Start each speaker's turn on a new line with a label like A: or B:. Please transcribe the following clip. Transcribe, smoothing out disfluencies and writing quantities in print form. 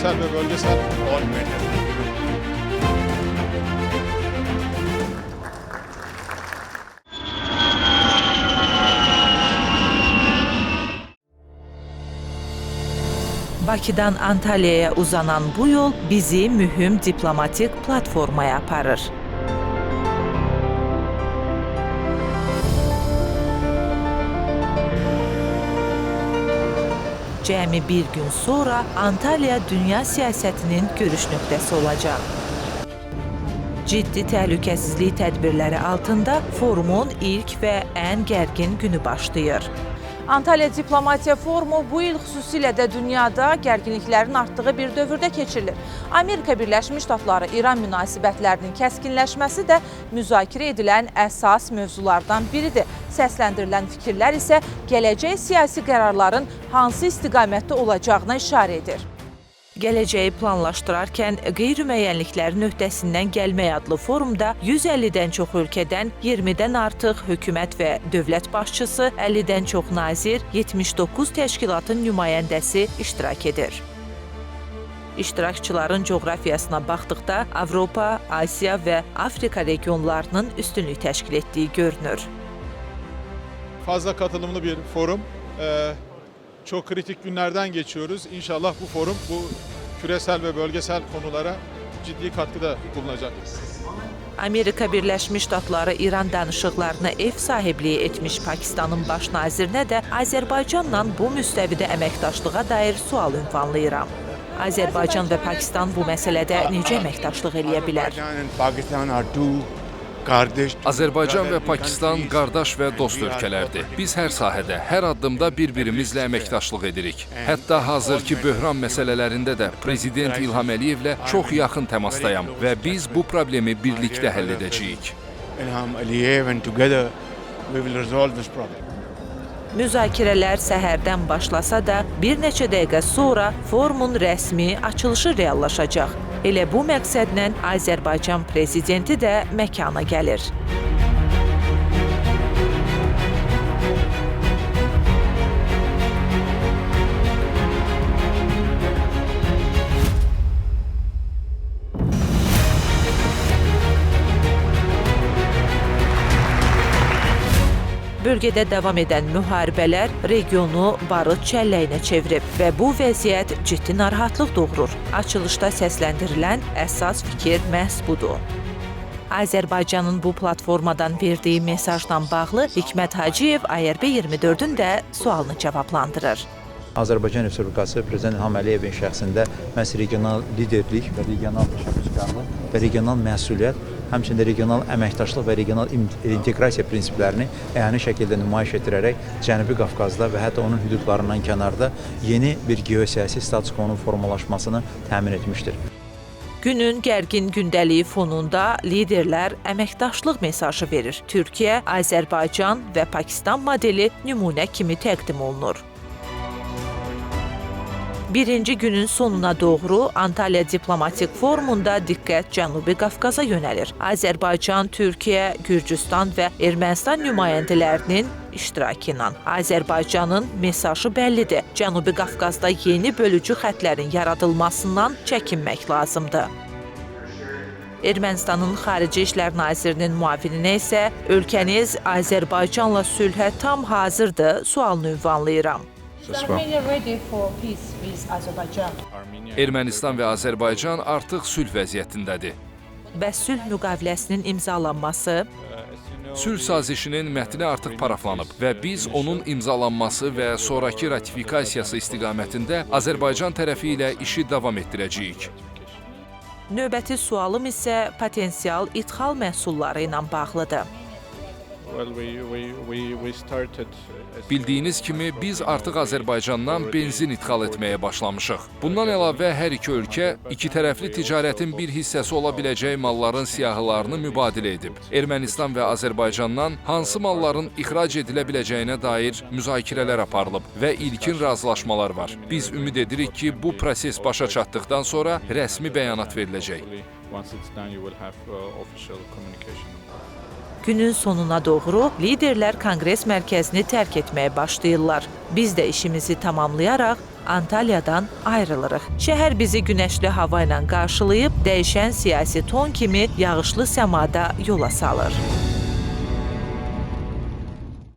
A: küresel ve bölgesel
B: Bakıdan Antalya'ya uzanan bu yol bizi mühüm diplomatik platformaya aparır. Cəmi bir gün sonra Antalya dünya siyasətinin görüş nöqtəsi olacaq. Ciddi təhlükəsizlik tədbirləri altında forumun ilk və ən gərgin günü başlayır. Antalya Diplomatiya Forumu bu il xüsusilə də dünyada gərginliklərin artdığı bir dövrdə keçirilir. Amerika Birləşmiş Ştatları İran münasibətlərinin kəskinləşməsi də müzakirə edilən əsas mövzulardan biridir. Səsləndirilən fikirlər isə gələcək siyasi qərarların hansı istiqamətdə olacağına işarə edir. Gələcəyi planlaşdırarkən qeyri-müəyyənliklərin öhdəsindən gəlmək adlı forumda 150-dən çox ölkədən 20-dən artıq hökumət və dövlət başçısı, 50-dən çox nazir, 79 təşkilatın nümayəndəsi iştirak edir. İştirakçıların coğrafiyasına baxdıqda Avropa, Asiya və Afrika regionlarının üstünlük təşkil etdiyi görünür.
A: fazla katılımlı bir forum. Çok kritik günlerden geçiyoruz. İnşallah bu forum bu küresel ve bölgesel konulara ciddi katkıda bulunacak.
B: Amerika Birləşmiş Ştatları İran danışıqlarına ev sahibliyi etmiş Pakistanın baş nazirinə də Azərbaycanla bu müstəvidə əməkdaşlığa dair sual ünvanlayıram. Azərbaycan və Pakistan bu məsələdə necə əməkdaşlıq eləyə bilər?
C: Azərbaycan və Pakistan qardaş və dost ölkələrdir. Biz hər sahədə, hər addımda bir-birimizlə əməkdaşlıq edirik. Hətta hazırki böhran məsələlərində də Prezident İlham Əliyevlə çox yaxın təmasdayam və biz bu problemi birlikdə həll edəcəyik.
B: Müzakirələr səhərdən başlasa da bir neçə dəqiqə sonra forumun rəsmi açılışı reallaşacaq. Elə bu məqsədlə Azərbaycan prezidenti də məkana gəlir. Bölgədə davam edən müharibələr regionu barıt çəlləyinə çevirib və bu vəziyyət ciddi narahatlıq doğurur. Açılışda səsləndirilən əsas fikir məhz budur. Azərbaycanın bu platformadan verdiyi mesajla bağlı Hikmət Hacıyev ARB 24-ün də sualını cavablandırır.
D: Azərbaycan Respublikası Prezident İlham Əliyevin şəxsində məhz regional liderlik və regional təşəbbüskarlıq və regional məsuliyyət, həmçinin regional əməkdaşlıq və regional inteqrasiya prinsiplərini əyani şəkildə nümayiş etdirərək Cənubi Qafqazda və hətta onun hüdudlarından kənarda yeni bir geosiyasi status quo-nun formalaşmasını təmin etmişdir.
B: Günün gərgin gündəliyi fonunda liderlər əməkdaşlıq mesajı verir. Türkiyə, Azərbaycan və Pakistan modeli nümunə kimi təqdim olunur. Birinci günün sonuna doğru Antalya Diplomatik Forumunda diqqət Cənubi Qafqaza yönəlir. Azərbaycan, Türkiyə, Gürcüstan və Ermənistan nümayəndələrinin iştirakı ilə Azərbaycanın mesajı bəllidir. Cənubi Qafqazda yeni bölücü xəttlərin yaradılmasından çəkinmək lazımdır. Ermənistanın Xarici İşlər Nazirinin müavininə isə ölkəniz Azərbaycanla sülhə tam hazırdır sualını ünvanlayıram.
C: Ermənistan və Azərbaycan artıq sülh vəziyyətindədir.
B: Bəs sülh müqaviləsinin imzalanması?
C: Sülh sazişinin mətni artıq paraflanıb və biz onun imzalanması və sonraki ratifikasiyası istiqamətində Azərbaycan tərəfi ilə işi davam etdirəcəyik.
B: Növbəti sualım isə potensial ithal məhsulları ilə bağlıdır.
C: Bildiyiniz kimi biz artıq Azərbaycandan benzin ixal etməyə başlamışıq. Bundan əlavə hər iki ölkə iki tərəfli ticarətin bir hissəsi ola biləcək malların siyahılarını mübadilə edib. Ermənistan və Azərbaycandan hansı malların ixrac edilə biləcəyinə dair müzakirələr aparılıb və ilkin razılaşmalar var. Biz ümid edirik ki, bu proses başa çatdıqdan sonra rəsmi bəyanat veriləcək.
B: Günün sonuna doğru liderlər Konqres mərkəzini tərk etməyə başlayırlar. Biz də işimizi tamamlayaraq Antalyadan ayrılırıq. Şəhər bizi günəşli hava ilə qarşılayıb, dəyişən siyasi ton kimi yağışlı səmada yola salır.